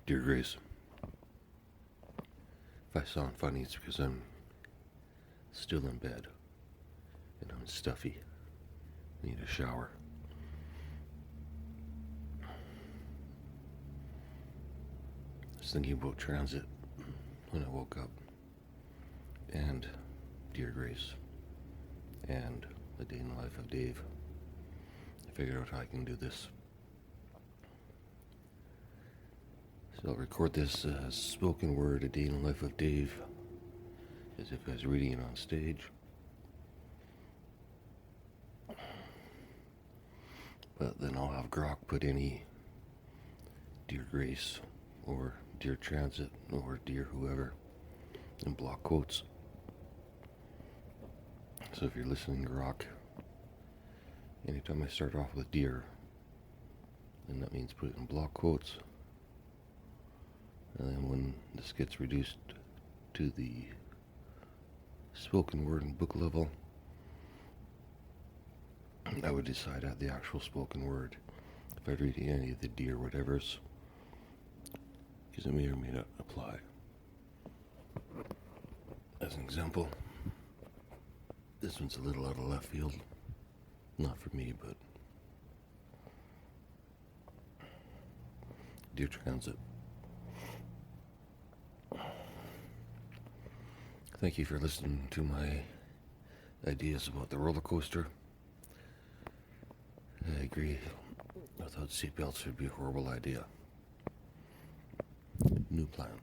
Dear Grace, if I sound funny, it's because I'm still in bed and I'm stuffy. I need a shower. I was thinking about transit when I woke up, and Dear Grace, and the day in the life of Dave. I figured out how I can do this. So I'll record this as spoken word, a day in the life of Dave, as if I was reading it on stage. But then I'll have Grok put any Dear Grace, or Dear Transit, or Dear whoever, in block quotes. So if you're listening, Grok, anytime I start off with Dear, then that means put it in block quotes. And then when this gets reduced to the spoken word and book level, I would decide at the actual spoken word if I'd read any of the Dear whatevers, because it may or may not apply. As an example, this one's a little out of left field. Not for me, but Dear Transit. Thank you for listening to my ideas about the roller coaster. I agree, without seatbelts would be a horrible idea. New plan.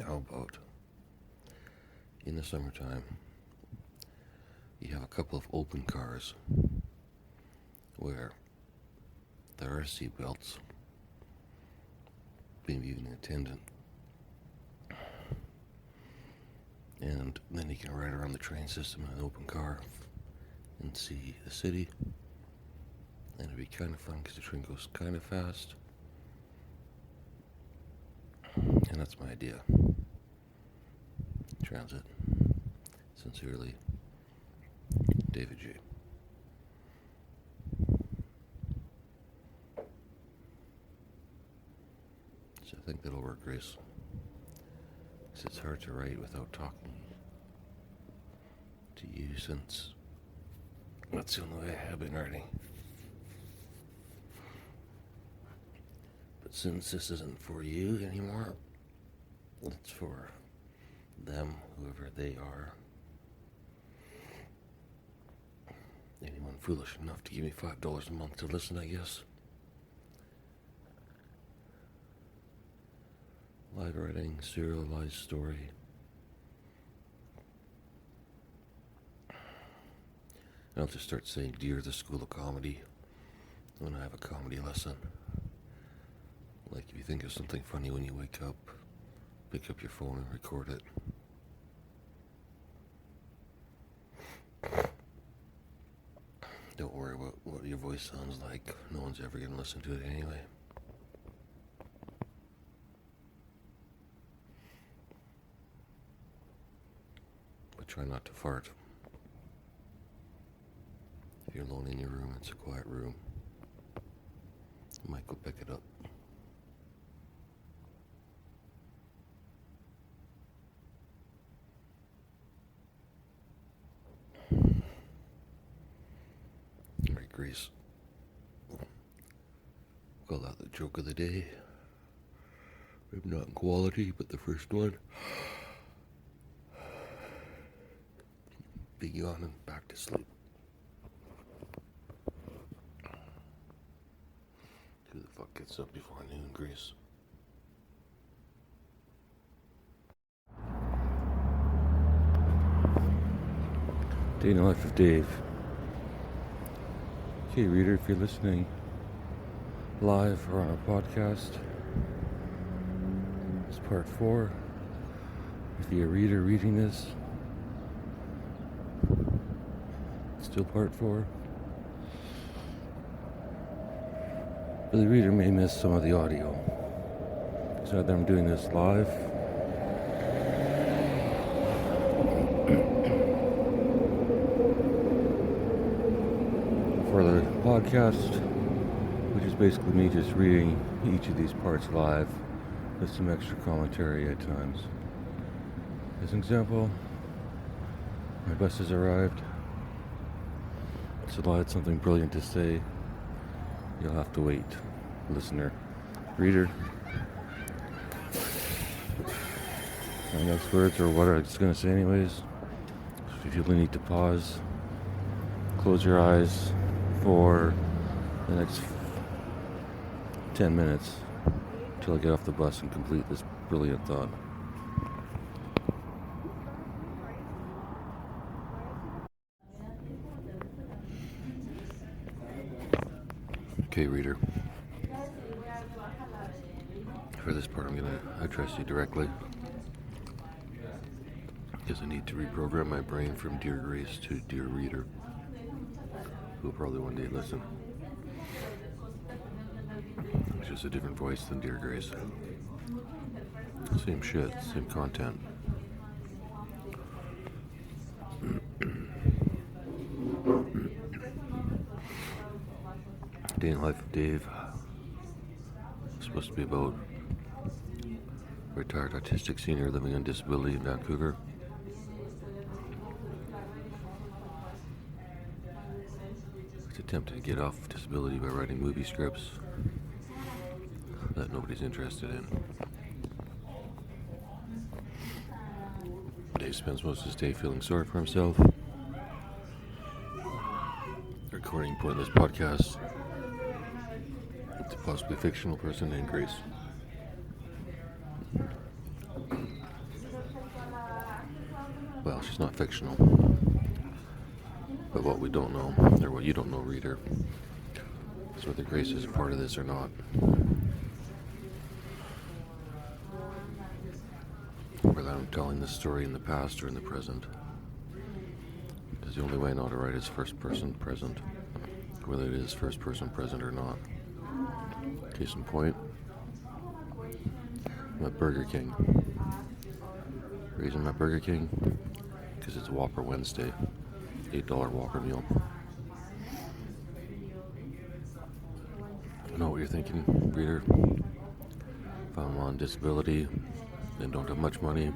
How about, in the summertime, you have a couple of open cars where there are seatbelts, maybe even an attendant, and then you can ride around the train system in an open car and see the city, and it'd be kind of fun because the train goes kind of fast, and that's my idea. Transit. Sincerely, David J. So I think that'll work, Grace. Because it's hard to write without talking to you, since that's the only way I have been writing. But since this isn't for you anymore, it's for them, whoever they are. Anyone foolish enough to give me $5 a month to listen, I guess. Live writing, serialized story. I'll just start saying Dear the School of Comedy when I have a comedy lesson. Like if you think of something funny when you wake up, pick up your phone and record it. Don't worry about what your voice sounds like. No one's ever going to listen to it anyway. But try not to fart. If you're alone in your room, it's a quiet room. I might go pick it up. Alright, Grace. Call that the joke of the day. Maybe not in quality, but the first one. Big yawn and back to sleep. Who the fuck gets up before noon, Grace? Day in the life of Dave. Okay, reader, if you're listening live or on a podcast, it's part 4. If you're a reader reading this, it's still part 4. But the reader may miss some of the audio. So that I'm doing this live. For the podcast, which is basically me just reading each of these parts live with some extra commentary at times. As an example, my bus has arrived. So if I had something brilliant to say, you'll have to wait, listener, reader. My next words are what I was going to say anyways. So if you really need to pause, close your eyes for the next 10 minutes until I get off the bus and complete this brilliant thought. Okay, reader. For this part, I'm going to address you directly because I need to reprogram my brain from Dear Grace to Dear Reader, who will probably one day listen. It's just a different voice than Dear Grace. Same shit, same content. Day in the Life of Dave. It's supposed to be about a retired autistic senior living on disability in Vancouver. He's attempting to get off disability by writing movie scripts that nobody's interested in. Dave spends most of his day feeling sorry for himself, recording pointless podcasts with a possibly fictional person named Grace. Well, she's not fictional. But what we don't know, or what you don't know, reader, is whether Grace is a part of this or not. Whether I'm telling this story in the past or in the present. Because the only way I know to write is first person present. Whether it is first person present or not. Case in point, I'm at Burger King. The reason I'm at Burger King, because it's Whopper Wednesday. $8 Whopper meal. I know what you're thinking, reader. If I'm on disability and don't have much money and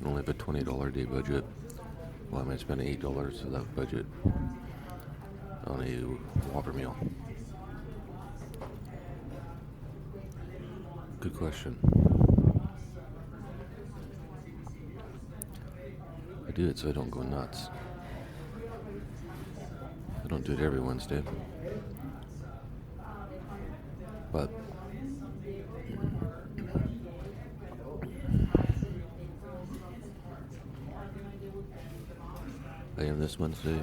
only have a $20 a day budget, why am I spending $8 of that budget on a Whopper meal? Good question. I do it so I don't go nuts. I don't do it every Wednesday. But I am this Wednesday.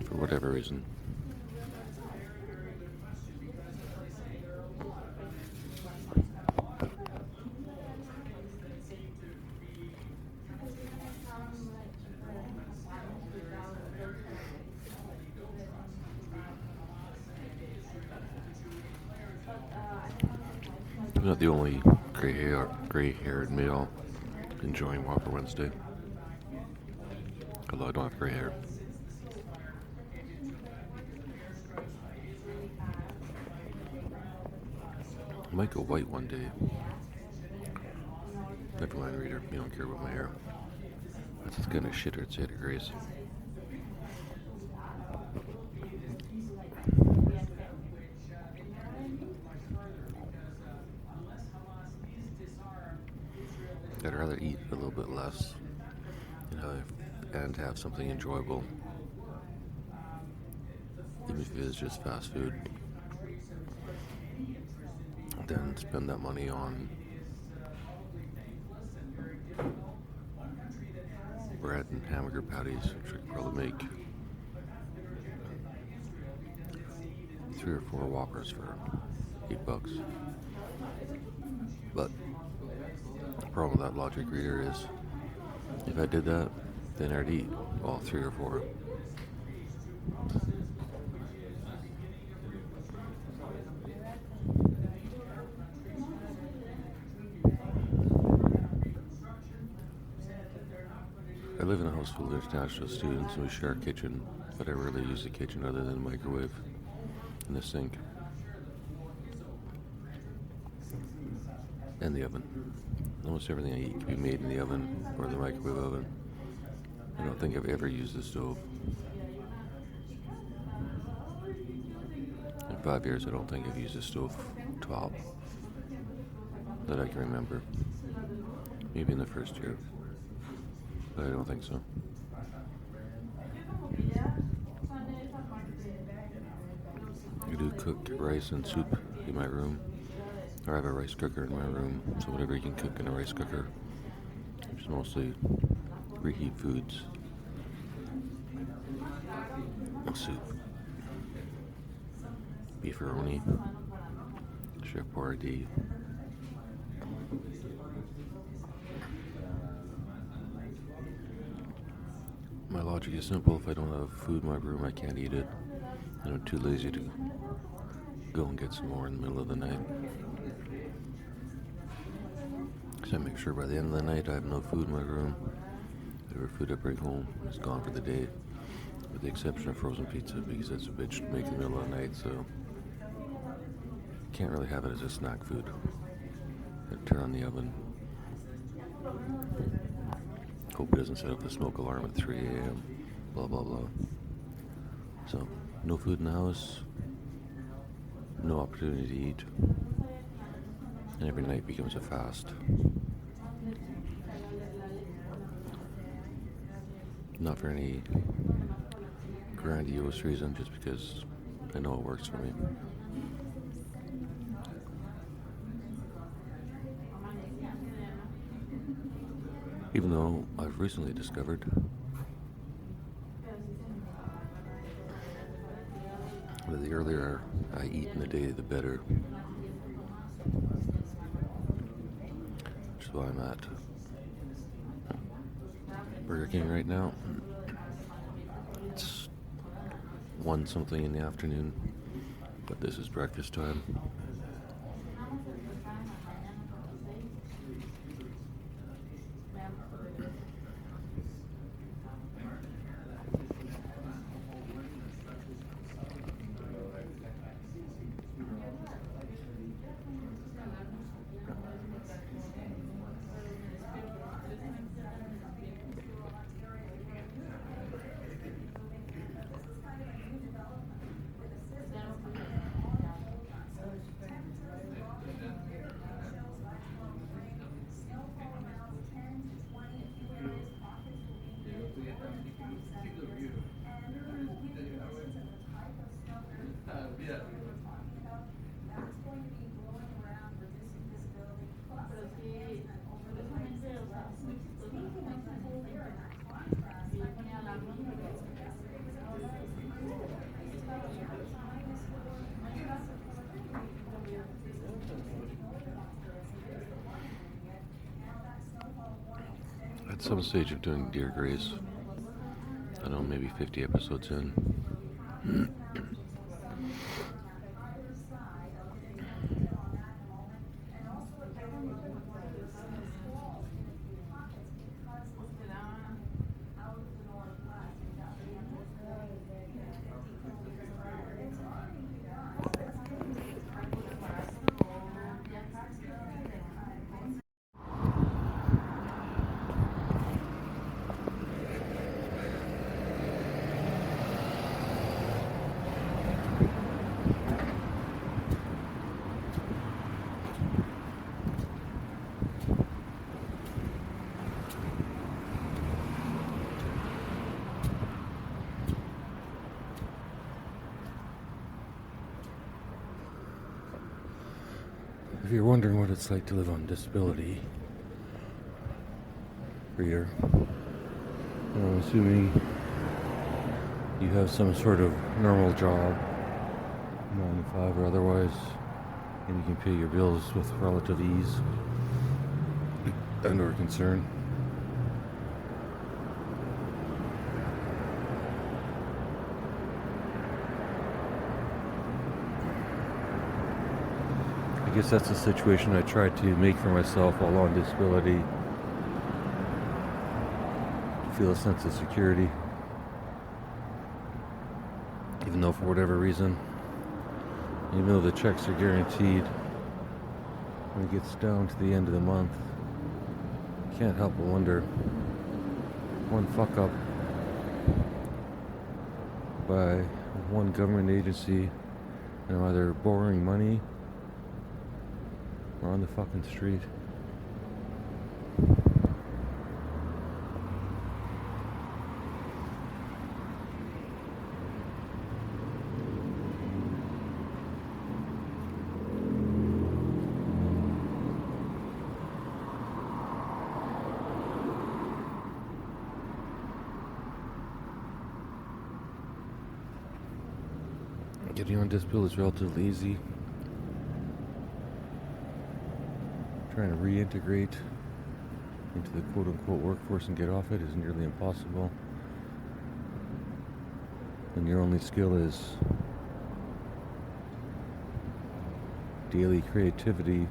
For whatever reason. I'm not the only gray-haired male enjoying Whopper Wednesday. Although I don't have gray hair. I might go white one day. Never mind, reader. You don't care about my hair. That's the kind of shit I'd say to Grace. I'd rather eat a little bit less and have something enjoyable, even if it is just fast food, than spend that money on bread and hamburger patties, which I could probably make 3 or 4 Whoppers for $8. But the problem with that logic, reader, is if I did that, then I'd eat all 3 or 4. I live in a house full of international students and we share a kitchen, but I rarely use the kitchen other than the microwave and the sink and the oven. Almost everything I eat can be made in the oven or the microwave oven. I don't think I've ever used the stove. In 5 years, I don't think I've used a stove top that I can remember. Maybe in the first year, but I don't think so. I do cook rice and soup in my room, or I have a rice cooker in my room, so whatever you can cook in a rice cooker, it's mostly reheat foods. Soup, beefaroni, chef boyardee. My logic is simple. If I don't have food in my room, I can't eat it. And I'm too lazy to go and get some more in the middle of the night. So I make sure by the end of the night I have no food in my room. Whatever food I bring home is gone for the day, with the exception of frozen pizza, because that's a bitch to make in the middle of the night, so can't really have it as a snack food. I turn on the oven. Hope it doesn't set up the smoke alarm at 3 a.m. Blah, blah, blah. So, no food in the house, no opportunity to eat, and every night becomes a fast. Not for any grandiose reason, just because I know it works for me. Even though I've recently discovered that the earlier I eat in the day, the better. Which is why I'm at Burger King right now. It's 1 something in the afternoon, but this is breakfast time. At some stage of doing Dear Grace, I don't know, maybe 50 episodes in, if you're wondering what it's like to live on disability, reader, I'm assuming you have some sort of normal job, 9 to 5 or otherwise, and you can pay your bills with relative ease and or concern. I guess that's the situation I tried to make for myself while on disability. feel a sense of security. Even though for whatever reason, even though the checks are guaranteed, when it gets down to the end of the month, you can't help but wonder, one fuck up by one government agency, either borrowing money or on the fucking street. Getting on disability is relatively easy. Trying to reintegrate into the quote-unquote workforce and get off it is nearly impossible. When your only skill is daily creativity,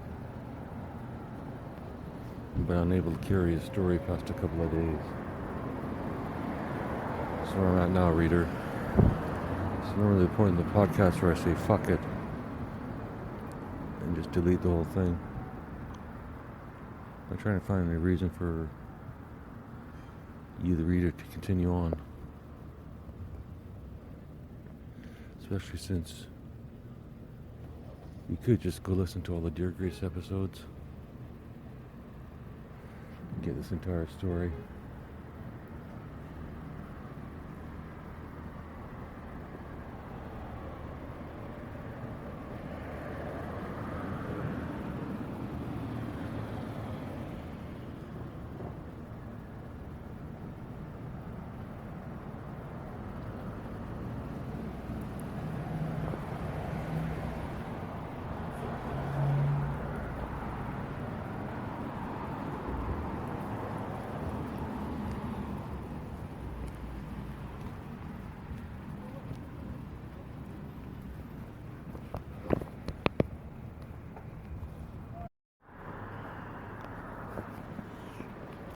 but unable to carry a story past a couple of days. That's where I'm at now, reader. It's normally the point in the podcast where I say fuck it and just delete the whole thing. I'm trying to find a reason for you, the reader, to continue on. Especially since you could just go listen to all the Dear Grace episodes and get this entire story.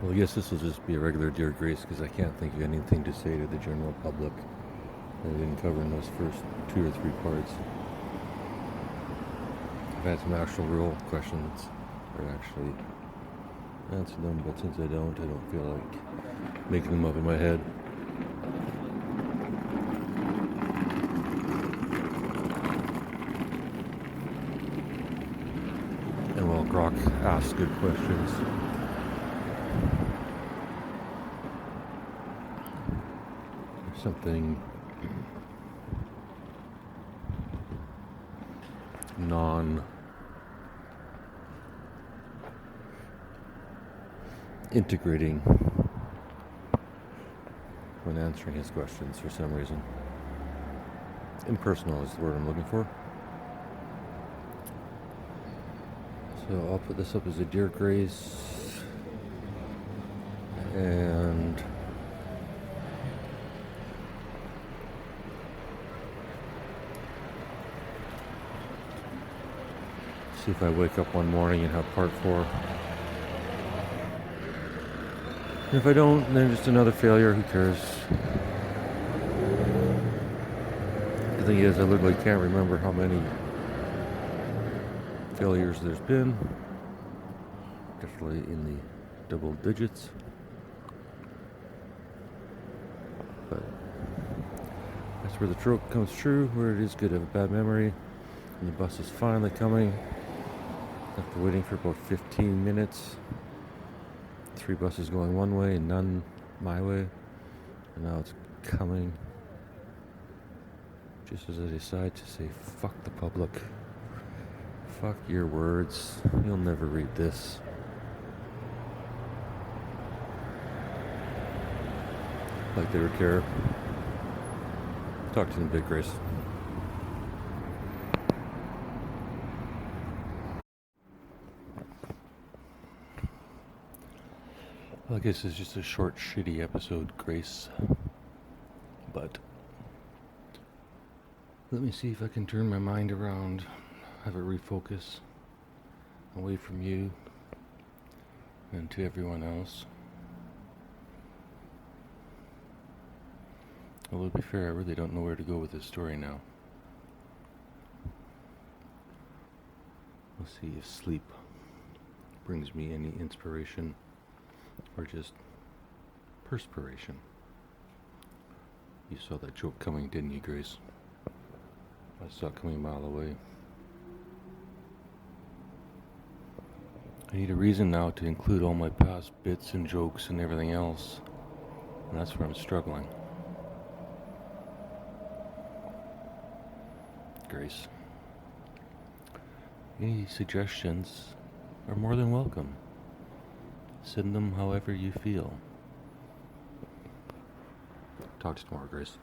Well, I guess this will just be a regular Dear Grace because I can't think of anything to say to the general public that I didn't cover in those first 2 or 3 parts. I've had some actual real questions or actually answer them, but since I don't feel like making them up in my head. And while Grok asks good questions, something non-integrating when answering his questions for some reason. Impersonal is the word I'm looking for. So I'll put this up as a Dear Grace, and see if I wake up one morning and have part 4. And if I don't, then just another failure, who cares? The thing is, I literally can't remember how many failures there's been. Definitely in the double digits. But that's where the trope comes true, where it is good to have a bad memory. And the bus is finally coming. After waiting for about 15 minutes. 3 buses going one way and none my way. And now it's coming. Just as I decide to say, fuck the public. Fuck your words. You'll never read this. Like they would care. Talk to them, Big Grace. Well, I guess it's just a short, shitty episode, Grace. But let me see if I can turn my mind around, have it refocus away from you and to everyone else. Well, to be fair, I really don't know where to go with this story now. Let's see if sleep brings me any inspiration or just perspiration. You saw that joke coming, didn't you, Grace? I saw it coming a mile away. I need a reason now to include all my past bits and jokes and everything else, and that's where I'm struggling. Grace, any suggestions are more than welcome. Send them however you feel. Talk to you tomorrow, Grace.